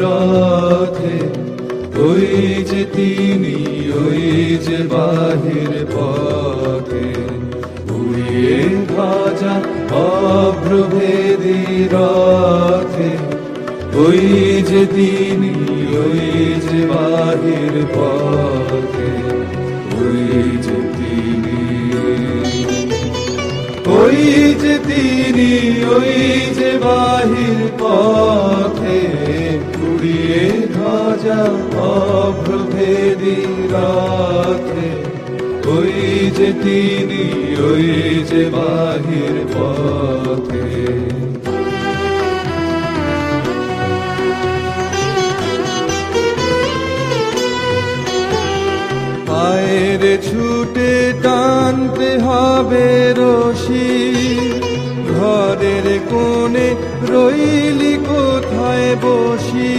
রথে, ওই যে তিনি, ওই যে বাহির পথে, উড়িয়ে ধ্বজা অভ্রভেদী রথে, ওই যে তিনি, ওই যে বাহির পথে, ওই যে তিনি, ওই যে তিনি, ওই যে বাহির পথে, উড়িয়ে ধ্বজা অভ্রভেদী রথে, ওই যে তিনি, ওই যে বাহির পথে। পায়ের ছুটে টানতে হবে রশি, ঘরের কোণে রইলি কোথায় বসি।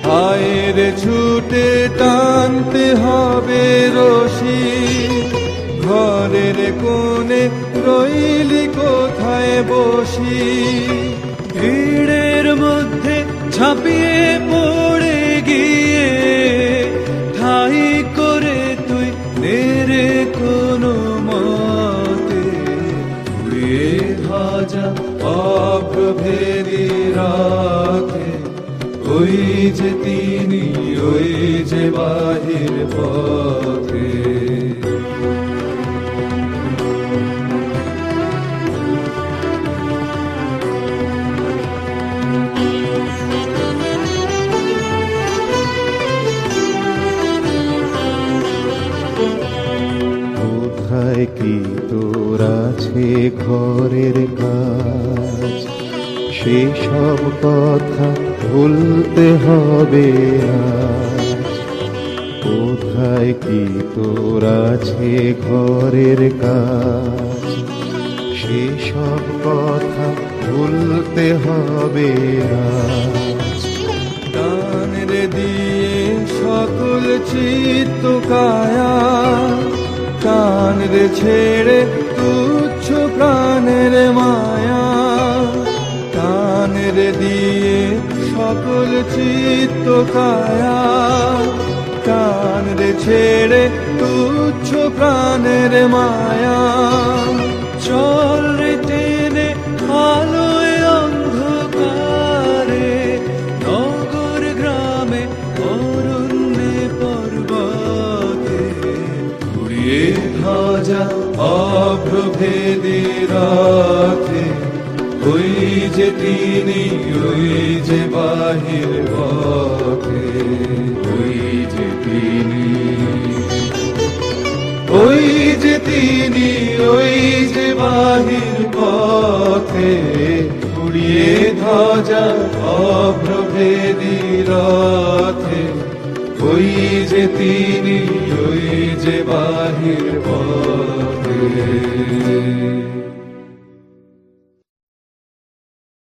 পায়ের ছুটে টানতে হবে রশি, ঘরের কোণে রইলি কোথায় বসি। ভিড়ের মধ্যে ঝাঁপিয়ে পড়ে গিয়ে ঠাই করে তুই নেড়ে কোনো মতে, উড়িয়ে ধ্বজা অভ্রভেদী রথে, ওই যে তিনি, ওই যে বাহির পথে। কোথায় কি তোর আছে ঘরের কাজ, সেসব কথা ভুলতে হবে আজ। কোথায় কি তোর আছে ঘরের কাজ, সেসব কথা ভুলতে হবে আজ। কানের দিয়ে সকল চিত্ত কায়া, কান রে ছেড়ে তুচ্ছ প্রাণের মায়া। কান রে দিয়ে সকল চিত্ত কায়া, কান রে ছেড়ে তুচ্ছ প্রাণের মায়া। চল রে টেনে আলোয় অন্ধকারে, নগর গ্রামে অরণ্যে পর্বতে, উড়িয়ে ধ্বজা অভ্রভেদী রথে, ওই যে তিনি, ওই যে বাহির পথে, ওই যে তিনি, ওই যে তিনি, ওই যে বাহির পথে, উড়িয়ে ধ্বজা অভ্রভেদী রথে, ওই যে তিনি, ওই যে বাহির পথে।